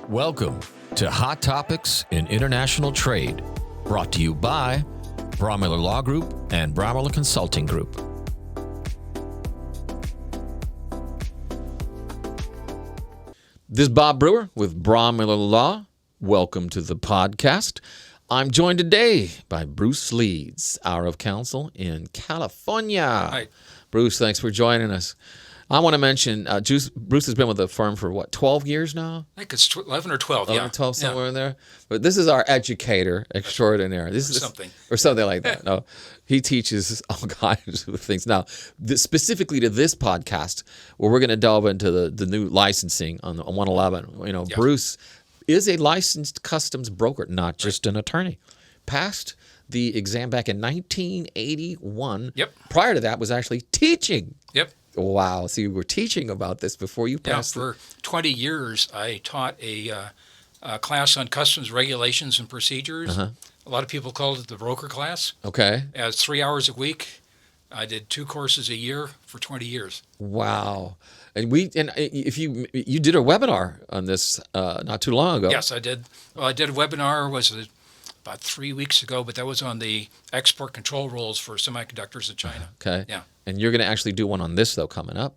Welcome to Hot Topics in International Trade, brought to you by Bromiller Law Group and Bromiller Consulting Group. This is Bob Brewer with Bromiller Law. Welcome to the podcast. I'm joined today by Bruce Leeds, our of Counsel in California. Hi. Bruce, thanks for joining us. I want to mention, Bruce has been with the firm for, 12 years now? I think it's 11 or 12, 11 or 12, somewhere in there. But this is our educator extraordinaire. This is something. Or something like that. No, he teaches all kinds of things. Now, specifically to this podcast, where we're going to delve into the new licensing on 111. You know, Yes. Bruce is a licensed customs broker, not just an attorney. Passed the exam back in 1981. Yep. Prior to that was actually teaching. Yep. Wow. So you were teaching about this before you Yeah, passed. for 20 years, I taught a class on customs regulations and procedures. Uh-huh. A lot of people called it the broker class. Okay. As 3 hours a week. I did 2 courses a year for 20 years. Wow. And if you did a webinar on this not too long ago. Yes, I did. Well, I did a webinar, about 3 weeks ago, but that was on the export control rules for semiconductors in China. Okay. Yeah. And you're going to actually do one on this, though, coming up.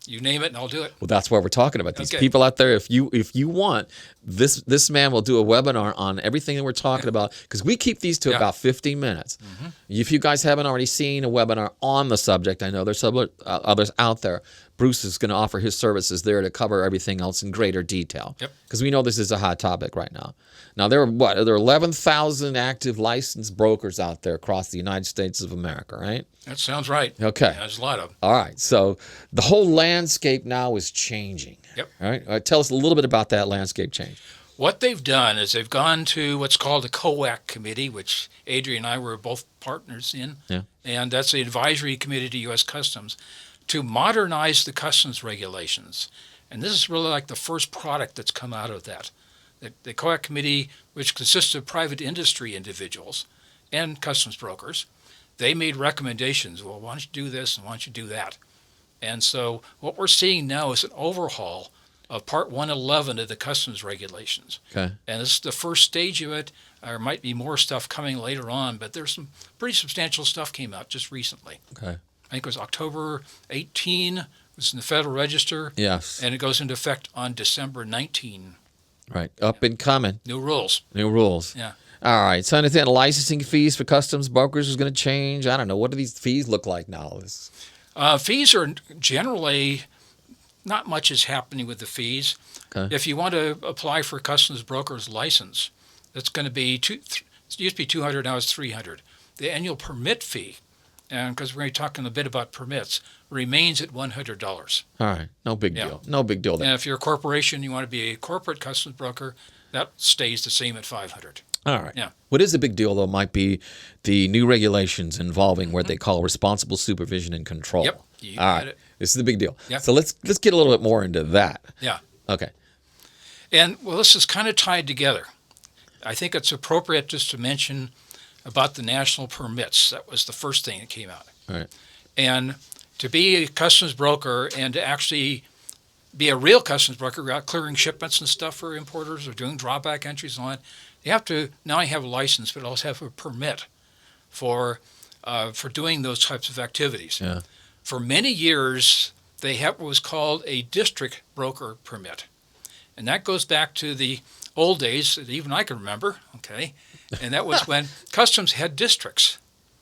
You name it and I'll do it. Well, that's why we're talking about these Okay. people out there. If you want, this man will do a webinar on everything that we're talking about, because we keep these to about 15 minutes. Mm-hmm. If you guys haven't already seen a webinar on the subject, I know there's some others out there. Bruce is going to offer his services there to cover everything else in greater detail. Yep. Because we know this is a hot topic right now. Now, there are 11,000 active licensed brokers out there across the United States of America, right? That sounds right. Okay. Yeah, there's a lot of them. All right. So the whole landscape now is changing. Yep. All right. Tell us a little bit about that landscape change. What they've done is they've gone to what's called a COAC committee, which Adrian and I were both partners in. Yeah. And that's the advisory committee to U.S. Customs to modernize the customs regulations. And this is really like the first product that's come out of that. The COAC committee, which consists of private industry individuals and customs brokers, they made recommendations. Well, why don't you do this and why don't you do that? And so what we're seeing now is an overhaul of Part 111 of the customs regulations. Okay. And this is the first stage of it. There might be more stuff coming later on, but there's some pretty substantial stuff came out just recently. Okay. I think it was October 18, it was in the Federal Register. Yes. And it goes into effect on December 19. Right. Up and coming. New rules. New rules. Yeah. All right. So anything licensing fees for customs brokers is going to change? I don't know. What do these fees look like now? Fees are generally, not much is happening with the fees. Okay. If you want to apply for a customs broker's license, that's going to be it used to be $200, now it's $300. The annual permit fee, and because we're going to be talking a bit about permits, remains at $100. All right. No big deal. No big deal there. And if you're a corporation, you want to be a corporate customs broker, that stays the same at $500. All right. Yeah. What is a big deal, though, might be the new regulations involving what they call responsible supervision and control. Yep. You All got right. it. This is the big deal. Yeah. So let's get a little bit more into that. Yeah. Okay. And, well, this is kind of tied together. I think it's appropriate just to mention about the national permits. That was the first thing that came out. All right. And to be a customs broker and to actually be a real customs broker, out clearing shipments and stuff for importers or doing drawback entries and all that, you have to not only have a license, but also have a permit for doing those types of activities. Yeah. For many years, they have what was called a district broker permit. And that goes back to the old days that even I can remember, okay? And that was when customs had districts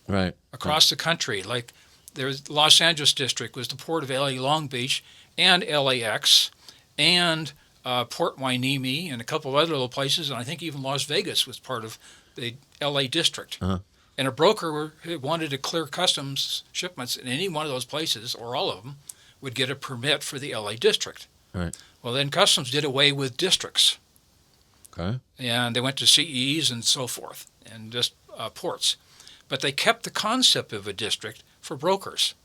Right. across the country. Like there's Los Angeles district was the port of LA Long Beach and LAX and Port Hueneme and a couple of other little places. And I think even Las Vegas was part of the LA district. Uh-huh. And a broker who wanted to clear customs shipments in any one of those places, or all of them, would get a permit for the LA district. Right. Well, then customs did away with districts. Okay. And they went to CEs and so forth, and just ports. But they kept the concept of a district for brokers.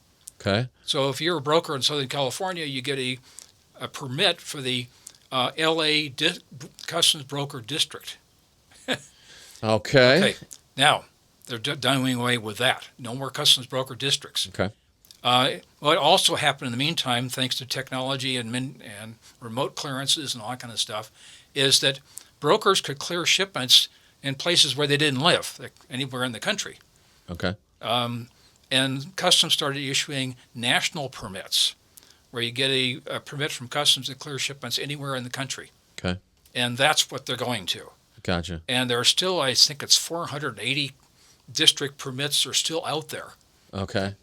Okay. So if you're a broker in Southern California, you get a permit for the LA Customs Broker District. Okay. Okay. Now, they're doing away with that. No more customs broker districts. Okay. What also happened in the meantime, thanks to technology and remote clearances and all that kind of stuff, is that brokers could clear shipments in places where they didn't live, like anywhere in the country. Okay. And Customs started issuing national permits, where you get a permit from Customs to clear shipments anywhere in the country. Okay. And that's what they're going to. Gotcha. And there are still, I think it's 480 district permits are still out there. Okay.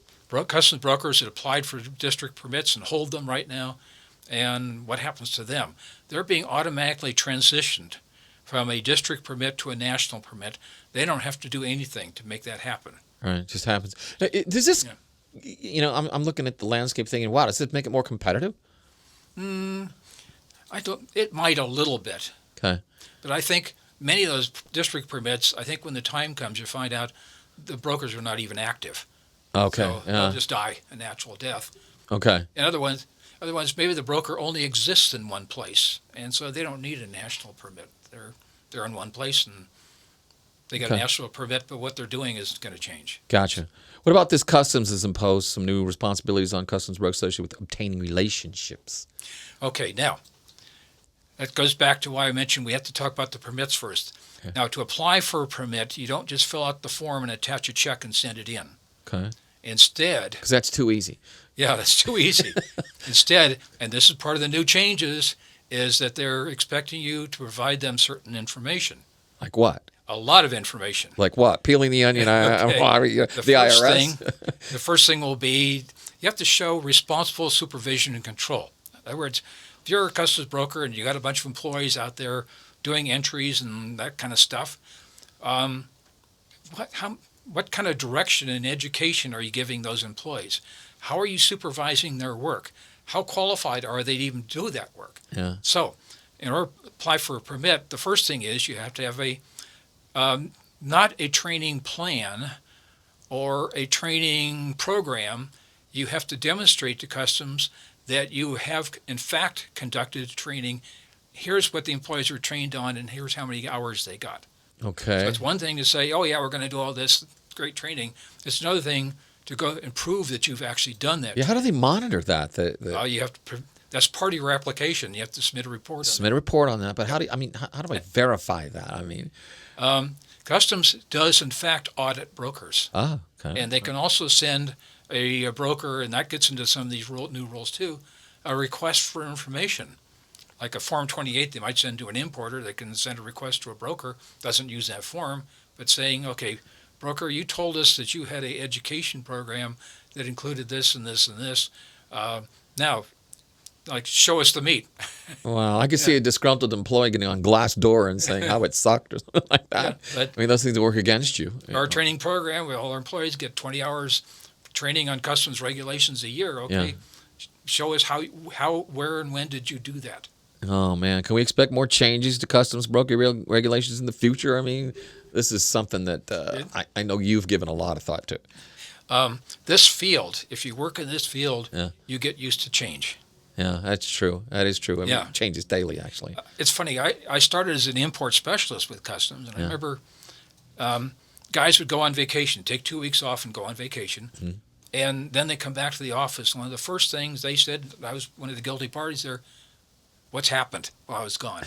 Customs brokers that applied for district permits and hold them right now. And what happens to them? They're being automatically transitioned from a district permit to a national permit. They don't have to do anything to make that happen. All right. It just happens. Now, does this, I'm looking at the landscape thinking, wow, does this make it more competitive? It might a little bit. Okay. But I think many of those district permits, I think when the time comes, you find out the brokers are not even active. Okay. So they'll just die a natural death. Okay. And other ones, maybe the broker only exists in one place, and so they don't need a national permit. They're in one place, and they got a national permit, but what they're doing is going to change. Gotcha. What about this Customs has imposed some new responsibilities on Customs brokers associated with obtaining relationships? Okay, now, that goes back to why I mentioned we have to talk about the permits first. Okay. Now, to apply for a permit, you don't just fill out the form and attach a check and send it in. Okay. Instead... Because that's too easy. Yeah, that's too easy. Instead, and this is part of the new changes, is that they're expecting you to provide them certain information. Like what? A lot of information. Like what? Peeling the onion? Okay. The IRS? The first thing will be you have to show responsible supervision and control. In other words, if you're a customs broker and you got a bunch of employees out there doing entries and that kind of stuff, what kind of direction and education are you giving those employees? How are you supervising their work? How qualified are they to even do that work? Yeah. So, in order to apply for a permit, the first thing is you have to have not a training plan or a training program. You have to demonstrate to Customs that you have, in fact, conducted training. Here's what the employees were trained on, and here's how many hours they got. Okay. So it's one thing to say, oh, yeah, we're going to do all this great training. It's another thing to go and prove that you've actually done that. Yeah, how do they monitor that? You have to. That's part of your application. You have to submit a report. Submit a report on that. But how do I verify that? I mean, Customs does in fact audit brokers. Ah, okay. And they can also send a broker, and that gets into some of these new rules too, a request for information. Like a Form 28, they might send to an importer. They can send a request to a broker. Doesn't use that form, but saying, okay, broker, you told us that you had an education program that included this and this and this. Now, like, show us the meat. Well, I could see a disgruntled employee getting on Glassdoor and saying how it sucked or something like that. Yeah, but I mean, those things work against you. Our training program, where all our employees get 20 hours training on customs regulations a year. Okay, show us how, where, and when did you do that? Oh, man. Can we expect more changes to customs broker regulations in the future? I mean, this is something that I know you've given a lot of thought to. This field, if you work in this field, you get used to change. Yeah, that's true. That is true. I mean, it changes daily, actually. It's funny. I started as an import specialist with Customs, and I remember guys would go on vacation, take 2 weeks off and go on vacation, and then they come back to the office. One of the first things they said, I was one of the guilty parties there, what's happened while I was gone?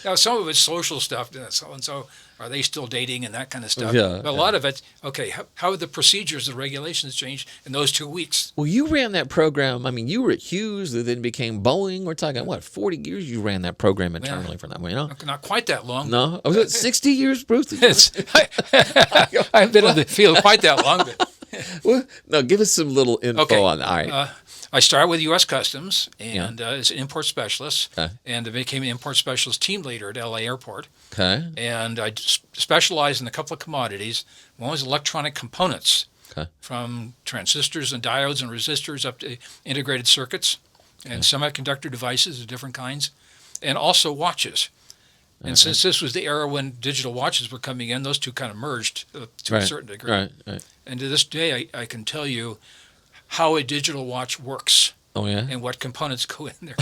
Now, some of it's social stuff, so-and-so, are they still dating and that kind of stuff. Yeah, but a lot of it, okay, how have the procedures, the regulations changed in those 2 weeks? Well, you ran that program. I mean, you were at Hughes, that then became Boeing. We're talking, 40 years you ran that program internally for that, you know? Not quite that long. No? Was it 60 years, Bruce? I haven't been in the field quite that long. But. Well, no, give us some little info on that. All right. I started with U.S. Customs and as an import specialist, and I became an import specialist team leader at L.A. Airport. Okay. And I specialized in a couple of commodities. One was electronic components, from transistors and diodes and resistors up to integrated circuits and semiconductor devices of different kinds, and also watches. And since this was the era when digital watches were coming in, those two kind of merged to a certain degree. Right. And to this day, I can tell you how a digital watch works. Oh, yeah? And what components go in there.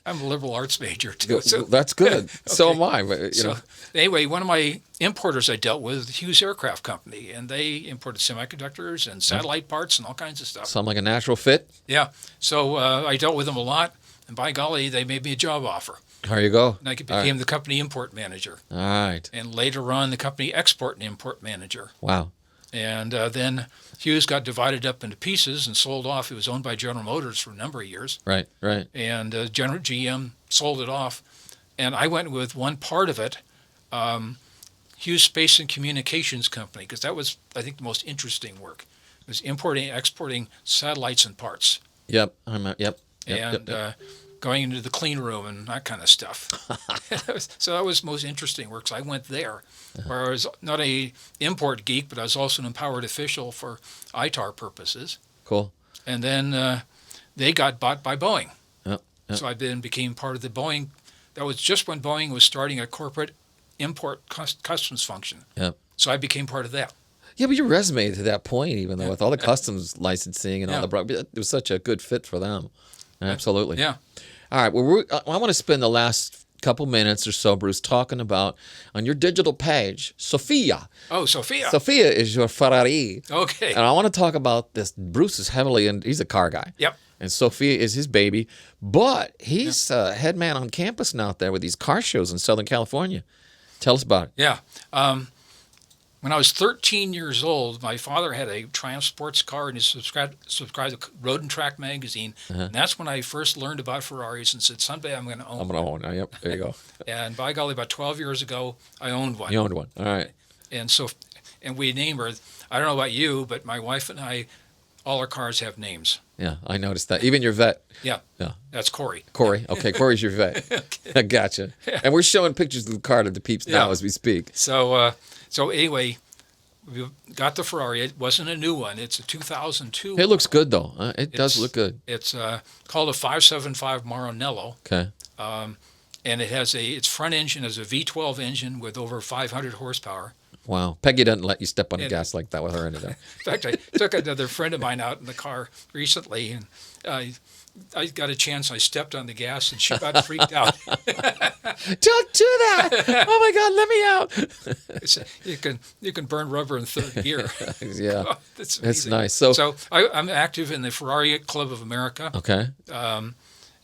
I'm a liberal arts major too. So That's good. So Okay. am I. But, you know, Anyway, one of my importers I dealt with, Hughes Aircraft Company, and they imported semiconductors and satellite parts and all kinds of stuff. sound like a natural fit. Yeah. So I dealt with them a lot, and by golly, they made me a job offer. There you go. And I became the company import manager, All right. and later on the company export and import manager. Wow. And then Hughes got divided up into pieces and sold off. It was owned by General Motors for a number of years, Right. Right. and General GM sold it off. And I went with one part of it, Hughes Space and Communications Company, because that was, I think, the most interesting work. It was importing and exporting satellites and parts, Yep. Yep. and going into the clean room and that kind of stuff. So that was the most interesting work. So I went there, where I was not a import geek, but I was also an empowered official for ITAR purposes. Cool. And then they got bought by Boeing. Yep. Yep. So I then became part of the Boeing. That was just when Boeing was starting a corporate import customs function. Yep. So I became part of that. Yeah, but your resume to that point, even though with all the customs licensing and all it was such a good fit for them. Absolutely. Yeah. All right. Well, I want to spend the last couple minutes or so, Bruce, talking about on your digital page, Sophia. Oh, Sophia. Sophia is your Ferrari. Okay. And I want to talk about this. Bruce is heavily in, he's a car guy. Yep. And Sophia is his baby. But he's head man on campus now out there with these car shows in Southern California. Tell us about it. Yeah. When I was 13 years old, my father had a Triumph sports car, and he subscribed to Road and Track magazine. And that's when I first learned about Ferraris and said, someday I'm going to own I'm going to own. Yep. There you go. And by golly, about 12 years ago, I owned one. You owned one. All right. And we named her. I don't know about you, but my wife and I, all our cars have names. Yeah, I noticed that. Even your vet. Yeah. Yeah. That's Corey. Corey. Okay, Corey's your vet. I gotcha. And we're showing pictures of the car to the peeps now as we speak. So anyway, we got the Ferrari. It wasn't a new one. It's a 2002. It looks good, though. It does look good. It's called a 575 Maranello. Okay. And it has its front engine is a V12 engine with over 500 horsepower. Wow. Peggy doesn't let you step on the gas like that with her anything. In fact, I took another friend of mine out in the car recently, and I got a chance. I stepped on the gas, and she got freaked out. Don't do that! Oh my God, let me out! You can burn rubber in third gear. Yeah, That's that's amazing. nice. So I'm active in the Ferrari Club of America, okay,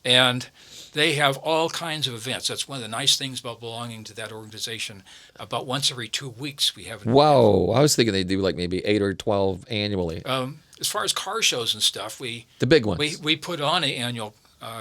and they have all kinds of events. That's one of the nice things about belonging to that organization. About once every 2 weeks, we have an whoa! I was thinking they do like maybe 8 or 12 annually. As far as car shows and stuff, The big ones. we put on an annual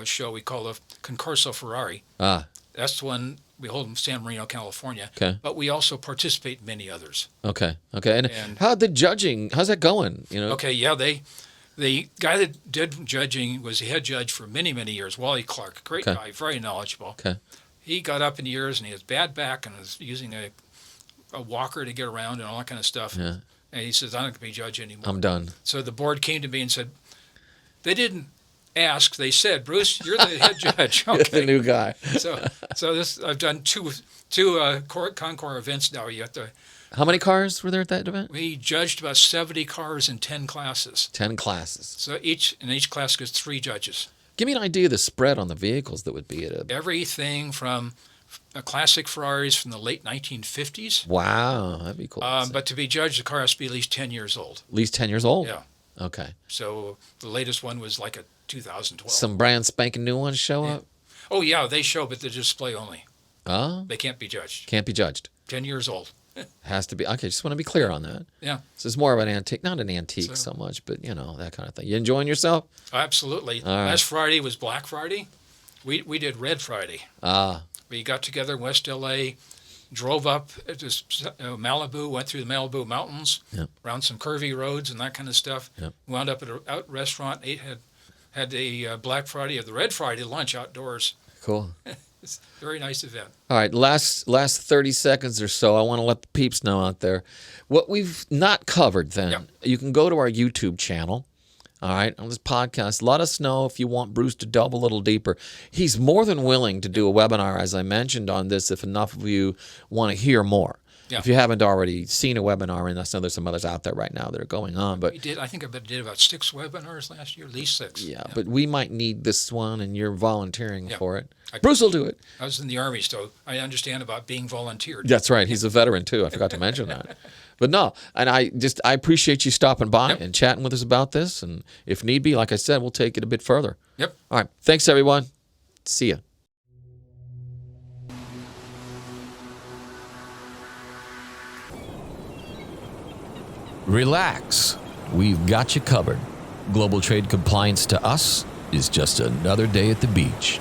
show we call the Concorso Ferrari. That's the one we hold in San Marino, California. Okay. But we also participate in many others. Okay. And how's that going? You know. Okay, yeah, the guy that did judging was the head judge for many, many years, Wally Clark, great guy, very knowledgeable. Okay. He got up in years, and he has bad back and was using a walker to get around and all that kind of stuff. Yeah. And he says, I'm not going to be judge anymore. I'm done. So the board came to me and said, they didn't ask, they said, Bruce, you're the head judge. You're the new guy. So this I've done two Concours events now. You have to. How many cars were there at that event? We judged about 70 cars in 10 classes. 10 classes. So each class gets 3 judges. Give me an idea of the spread on the vehicles that would be at a. Everything from classic Ferraris from the late 1950s. Wow, that'd be cool. But to be judged, the car has to be at least 10 years old. At least 10 years old? Yeah. Okay. So the latest one was like a 2012. Some brand spanking new ones show up? Oh, yeah, they show, but they're display only. Oh? They can't be judged. Can't be judged. 10 years old. Has to be. Okay, just want to be clear on that. Yeah. So it's more of an antique, not an antique so much, but, that kind of thing. You enjoying yourself? Absolutely. All right. Last Friday was Black Friday. We did Red Friday. We got together in West L.A., drove up to Malibu, went through the Malibu Mountains, around some curvy roads and that kind of stuff. Yep. Wound up at an out restaurant, had a Black Friday or the Red Friday lunch outdoors. Cool. It's a very nice event. All right, last 30 seconds or so, I want to let the peeps know out there what we've not covered then. Yep. You can go to our YouTube channel, all right, on this podcast. Let us know if you want Bruce to delve a little deeper. He's more than willing to do a webinar, as I mentioned on this, if enough of you want to hear more. Yeah. If you haven't already seen a webinar, and I know there's some others out there right now that are going on, but We did. I think I did about 6 webinars last year, at least 6. yeah, but we might need this one, and you're volunteering Yeah. for it. I- Bruce will do it. I was in the Army, so I understand about being volunteered. That's right. He's a veteran too. I forgot to mention that. But no, and I appreciate you stopping by Yep. and chatting with us about this. And if need be, like I said, we'll take it a bit further. Yep. All right. Thanks, everyone. See ya. Relax. We've got you covered. Global trade compliance to us is just another day at the beach.